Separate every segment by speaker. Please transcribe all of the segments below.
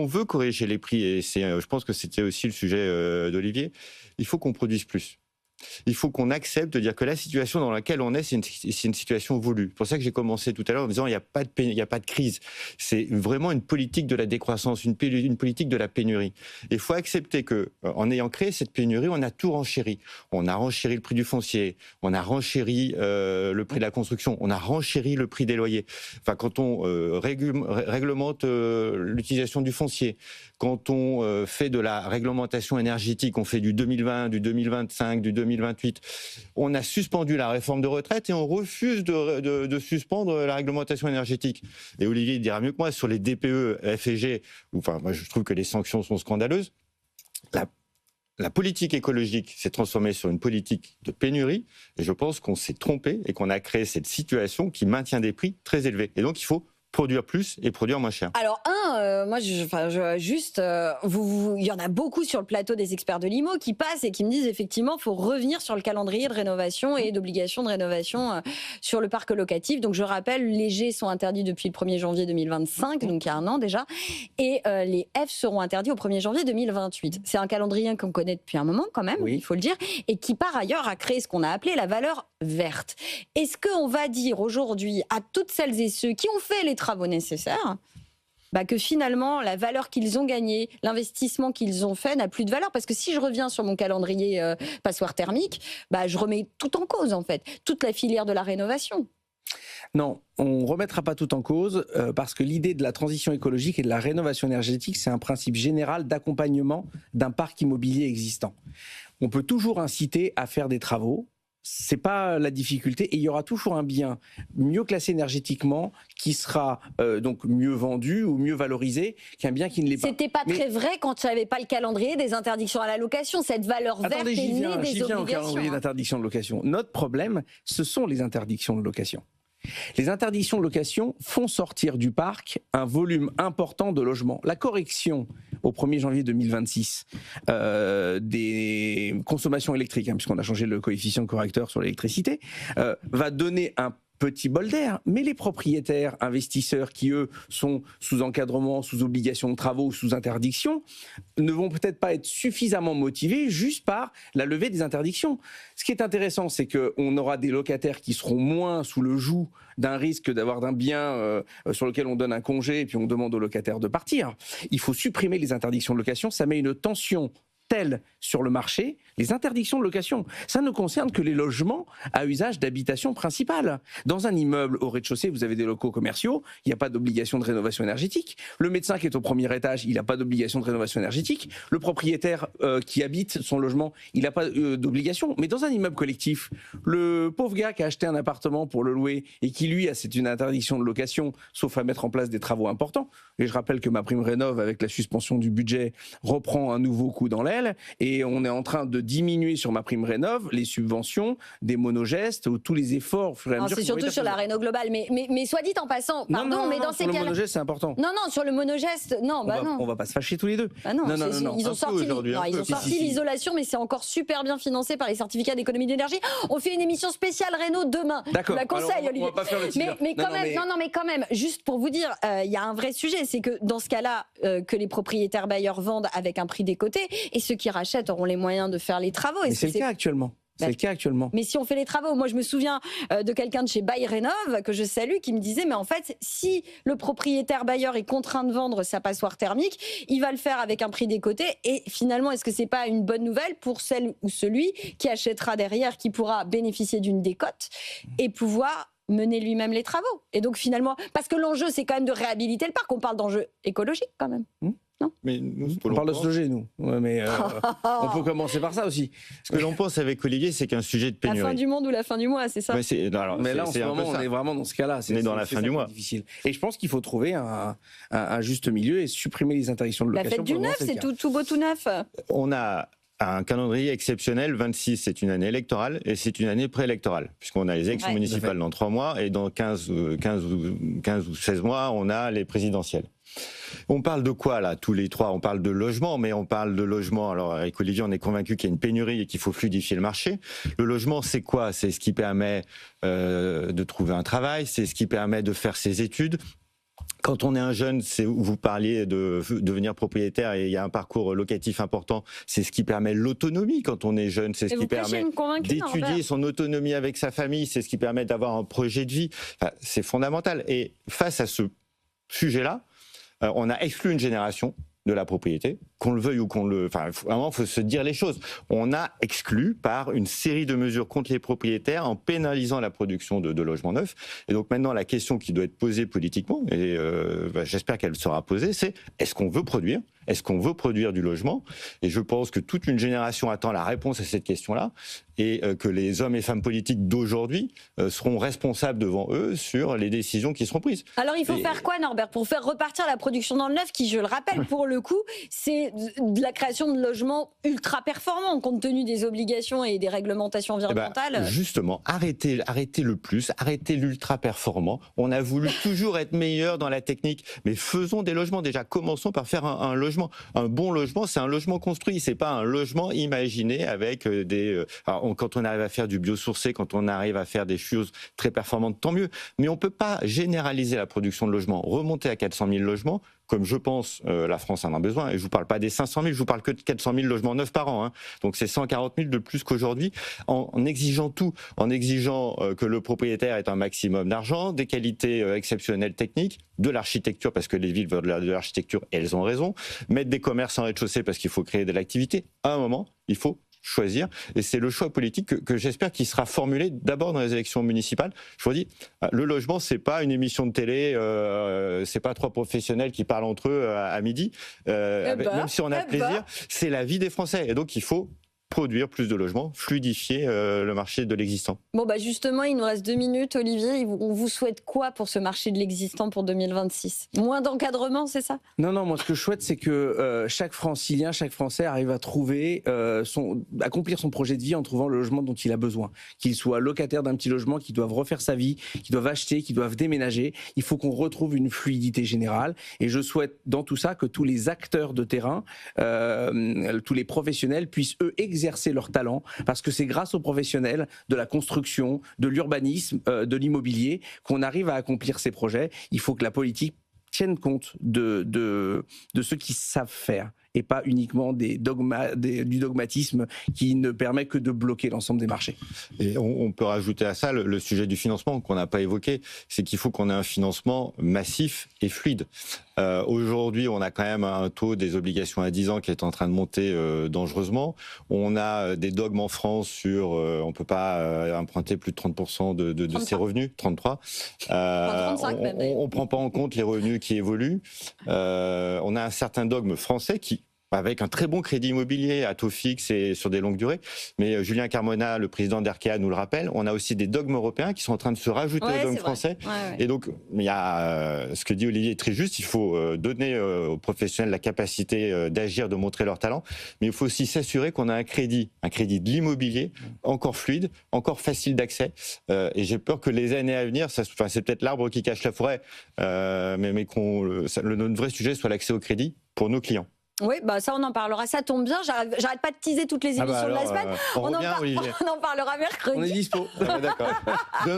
Speaker 1: On veut corriger les prix, et je pense que c'était aussi le sujet d'Olivier, il faut qu'on produise plus. Il faut qu'on accepte de dire que la situation dans laquelle on est, c'est une situation voulue. C'est pour ça que j'ai commencé tout à l'heure en disant il n'y a pas de crise. C'est vraiment une politique de la décroissance, une politique de la pénurie. Il faut accepter que, en ayant créé cette pénurie, on a tout renchéri. On a renchéri le prix du foncier, on a renchéri le prix de la construction, on a renchéri le prix des loyers. Enfin, quand on réglemente l'utilisation du foncier, quand on fait de la réglementation énergétique, on fait du 2020, du 2025, du 2028, on a suspendu la réforme de retraite et on refuse de suspendre la réglementation énergétique. Et Olivier dira mieux que moi, sur les DPE, F et G, enfin, moi je trouve que les sanctions sont scandaleuses. La politique écologique s'est transformée sur une politique de pénurie, et je pense qu'on s'est trompé et qu'on a créé cette situation qui maintient des prix très élevés. Et donc il faut produire plus et produire moins cher.
Speaker 2: Alors moi, il y en a beaucoup sur le plateau des experts de l'IMO qui passent et qui me disent effectivement, il faut revenir sur le calendrier de rénovation et d'obligation de rénovation sur le parc locatif. Donc je rappelle, les G sont interdits depuis le 1er janvier 2025, donc il y a un an déjà, et les F seront interdits au 1er janvier 2028. C'est un calendrier qu'on connaît depuis un moment quand même, il faut le dire, et qui par ailleurs a créé ce qu'on a appelé la valeur verte. Est-ce qu'on va dire aujourd'hui à toutes celles et ceux qui ont fait les travaux nécessaires que finalement la valeur qu'ils ont gagnée, l'investissement qu'ils ont fait n'a plus de valeur? Parce que si je reviens sur mon calendrier passoire thermique, je remets tout en cause en fait, toute la filière de la rénovation.
Speaker 3: Non, on ne remettra pas tout en cause parce que l'idée de la transition écologique et de la rénovation énergétique, c'est un principe général d'accompagnement d'un parc immobilier existant. On peut toujours inciter à faire des travaux. C'est pas la difficulté, et il y aura toujours un bien mieux classé énergétiquement qui sera donc mieux vendu ou mieux valorisé qu'un bien qui ne l'est pas.
Speaker 2: C'était pas très vrai quand tu n'avais pas le calendrier des interdictions à la location. Cette valeur verte est née des obligations.
Speaker 3: J'y viens au calendrier d'interdiction de location. Notre problème, ce sont les interdictions de location. Les interdictions de location font sortir du parc un volume important de logements. La correction au 1er janvier 2026 des consommations électriques, puisqu'on a changé le coefficient correcteur sur l'électricité, va donner un petit bol d'air, mais les propriétaires investisseurs qui, eux, sont sous encadrement, sous obligation de travaux, sous interdiction, ne vont peut-être pas être suffisamment motivés juste par la levée des interdictions. Ce qui est intéressant, c'est qu'on aura des locataires qui seront moins sous le joug d'un risque d'avoir d'un bien sur lequel on donne un congé et puis on demande aux locataires de partir. Il faut supprimer les interdictions de location, ça met une tension telle sur le marché, les interdictions de location. Ça ne concerne que les logements à usage d'habitation principale. Dans un immeuble au rez-de-chaussée, vous avez des locaux commerciaux, il n'y a pas d'obligation de rénovation énergétique. Le médecin qui est au premier étage, il n'a pas d'obligation de rénovation énergétique. Le propriétaire qui habite son logement, il n'a pas d'obligation. Mais dans un immeuble collectif, le pauvre gars qui a acheté un appartement pour le louer et qui, lui, c'est une interdiction de location, sauf à mettre en place des travaux importants. Et je rappelle que MaPrimeRénov', avec la suspension du budget, reprend un nouveau coup dans l'aile. Et on est en train de diminuer sur MaPrimeRénov' les subventions des monogestes ou tous les efforts.
Speaker 2: C'est surtout sur la réno globale. Mais soit dit en passant, pardon,
Speaker 3: non,
Speaker 2: mais dans ces cas-là.
Speaker 3: Sur le monogeste, c'est important.
Speaker 2: Non, sur le monogeste, non, non.
Speaker 3: On va pas se fâcher tous les deux.
Speaker 2: Non. Ils ont sorti l'isolation, mais c'est encore super bien financé par les certificats d'économie d'énergie. On fait une émission spéciale réno demain.
Speaker 3: D'accord.
Speaker 2: Je la conseille, Olivier.
Speaker 3: On va pas faire le teaser.
Speaker 2: Mais quand même, juste pour vous dire, il y a un vrai sujet, c'est que dans ce cas-là, que les propriétaires bailleurs vendent avec un prix décoté, et ceux qui rachètent auront les moyens de faire les travaux.
Speaker 3: Mais c'est le cas actuellement. C'est le cas actuellement.
Speaker 2: Mais si on fait les travaux, moi je me souviens de quelqu'un de chez Bail Rénov' que je salue qui me disait mais en fait si le propriétaire bailleur est contraint de vendre sa passoire thermique, il va le faire avec un prix décoté et finalement est-ce que c'est pas une bonne nouvelle pour celle ou celui qui achètera derrière, qui pourra bénéficier d'une décote et pouvoir mener lui-même les travaux. Et donc finalement, parce que l'enjeu c'est quand même de réhabiliter le parc, on parle d'enjeu écologique quand même. Non,
Speaker 1: mais nous,
Speaker 3: on parle de se loger, nous. Ouais, mais on peut commencer par ça aussi.
Speaker 1: Ce que l'on pense avec Olivier, c'est qu'un sujet de pénurie.
Speaker 2: La fin du monde ou la fin du mois, c'est ça.
Speaker 3: Mais là, en ce moment, on est vraiment dans ce cas-là.
Speaker 1: On est dans la fin du mois.
Speaker 3: Difficile. Et je pense qu'il faut trouver un juste milieu et supprimer les interdictions de location.
Speaker 2: La fête du neuf, c'est tout beau, tout neuf.
Speaker 1: On a un calendrier exceptionnel. 26, c'est une année électorale et c'est une année préélectorale, puisqu'on a les élections municipales dans 3 mois et dans 15 ou 16 mois, on a les présidentielles. On parle de quoi là, tous les trois? On parle de logement, mais on parle de logement. Alors avec Olivier, on est convaincu qu'il y a une pénurie et qu'il faut fluidifier le marché. Le logement, c'est quoi? C'est ce qui permet de trouver un travail, c'est ce qui permet de faire ses études. Quand on est un jeune, vous parliez de devenir propriétaire et il y a un parcours locatif important, c'est ce qui permet l'autonomie quand on est jeune, c'est ce qui permet d'étudier son autonomie avec sa famille, c'est ce qui permet d'avoir un projet de vie. Enfin, c'est fondamental. Et face à ce sujet-là, on a exclu une génération de la propriété, qu'on le veuille ou qu'on le... Enfin, vraiment, il faut se dire les choses. On a exclu par une série de mesures contre les propriétaires en pénalisant la production de logements neufs. Et donc maintenant, la question qui doit être posée politiquement, et j'espère qu'elle sera posée, c'est est-ce qu'on veut produire ? Est-ce qu'on veut produire du logement ? Et je pense que toute une génération attend la réponse à cette question-là et que les hommes et femmes politiques d'aujourd'hui seront responsables devant eux sur les décisions qui seront prises.
Speaker 2: Alors il faut faire quoi, Norbert, pour faire repartir la production dans le neuf qui, je le rappelle, pour le coup, c'est de la création de logements ultra performants compte tenu des obligations et des réglementations environnementales.
Speaker 1: Justement, arrêtez le plus, arrêtez l'ultra performant. On a voulu toujours être meilleur dans la technique, mais faisons des logements déjà. Commençons par faire un logement. Un bon logement, c'est un logement construit, c'est pas un logement imaginé avec quand on arrive à faire du biosourcé, quand on arrive à faire des choses très performantes, tant mieux. Mais on peut pas généraliser la production de logements, remonter à 400 000 logements, comme je pense la France en a besoin. Et je vous parle pas des 500 000, je vous parle que de 400 000 logements neufs par an. Donc c'est 140 000 de plus qu'aujourd'hui, en exigeant tout, en exigeant que le propriétaire ait un maximum d'argent, des qualités exceptionnelles techniques, de l'architecture, parce que les villes veulent de l'architecture, et elles ont raison, mettre des commerces en rez-de-chaussée parce qu'il faut créer de l'activité. À un moment, il faut choisir, et c'est le choix politique que j'espère qu'il sera formulé d'abord dans les élections municipales. Je vous dis, le logement, c'est pas une émission de télé, c'est pas trois professionnels qui parlent entre eux à midi, même si on a plaisir, c'est la vie des Français, et donc il faut produire plus de logements, fluidifier le marché de l'existant.
Speaker 2: Bon, justement, il nous reste 2 minutes. Olivier, on vous souhaite quoi pour ce marché de l'existant pour 2026 ? Moins d'encadrement, c'est ça ?
Speaker 3: Non, moi ce que je souhaite, c'est que chaque Francilien, chaque Français arrive à trouver, accomplir son projet de vie en trouvant le logement dont il a besoin. Qu'il soit locataire d'un petit logement, qu'ils doivent refaire sa vie, qu'ils doivent acheter, qu'ils doivent déménager. Il faut qu'on retrouve une fluidité générale. Et je souhaite dans tout ça que tous les acteurs de terrain, tous les professionnels puissent eux exercer leur talent, parce que c'est grâce aux professionnels de la construction, de l'urbanisme, de l'immobilier qu'on arrive à accomplir ces projets. Il faut que la politique tienne compte de ceux qui savent faire et pas uniquement du dogmatisme qui ne permet que de bloquer l'ensemble des marchés.
Speaker 1: Et on peut rajouter à ça le sujet du financement qu'on n'a pas évoqué, c'est qu'il faut qu'on ait un financement massif et fluide. Aujourd'hui, on a quand même un taux des obligations à 10 ans qui est en train de monter dangereusement. On a des dogmes en France sur on ne peut pas emprunter plus de 30% de ses revenus, 33.
Speaker 2: 35 même.
Speaker 1: On ne prend pas en compte les revenus qui évoluent. On a un certain dogme français avec un très bon crédit immobilier à taux fixe et sur des longues durées. Mais Julien Carmona, le président d'Arkea, nous le rappelle, on a aussi des dogmes européens qui sont en train de se rajouter aux dogmes français. Ouais. Et donc, il y a ce que dit Olivier est très juste, il faut donner aux professionnels la capacité d'agir, de montrer leur talent, mais il faut aussi s'assurer qu'on a un crédit de l'immobilier encore fluide, encore facile d'accès. Et j'ai peur que les années à venir, c'est peut-être l'arbre qui cache la forêt, mais notre vrai sujet soit l'accès au crédit pour nos clients.
Speaker 2: Oui, ça on en parlera, ça tombe bien, j'arrête pas de teaser toutes les émissions de la semaine.
Speaker 1: On
Speaker 2: en parlera mercredi.
Speaker 3: On est dispo.
Speaker 1: D'accord.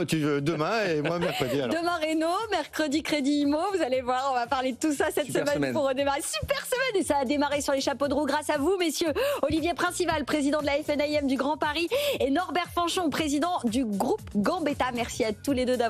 Speaker 1: Tu veux demain et moi mercredi alors.
Speaker 2: Demain Réno, mercredi Crédit Immo, vous allez voir, on va parler de tout ça cette semaine pour redémarrer. Super semaine, et ça a démarré sur les chapeaux de roue grâce à vous messieurs. Olivier Principal, président de la FNAIM du Grand Paris, et Norbert Fanchon, président du groupe Gambetta. Merci à tous les deux d'avoir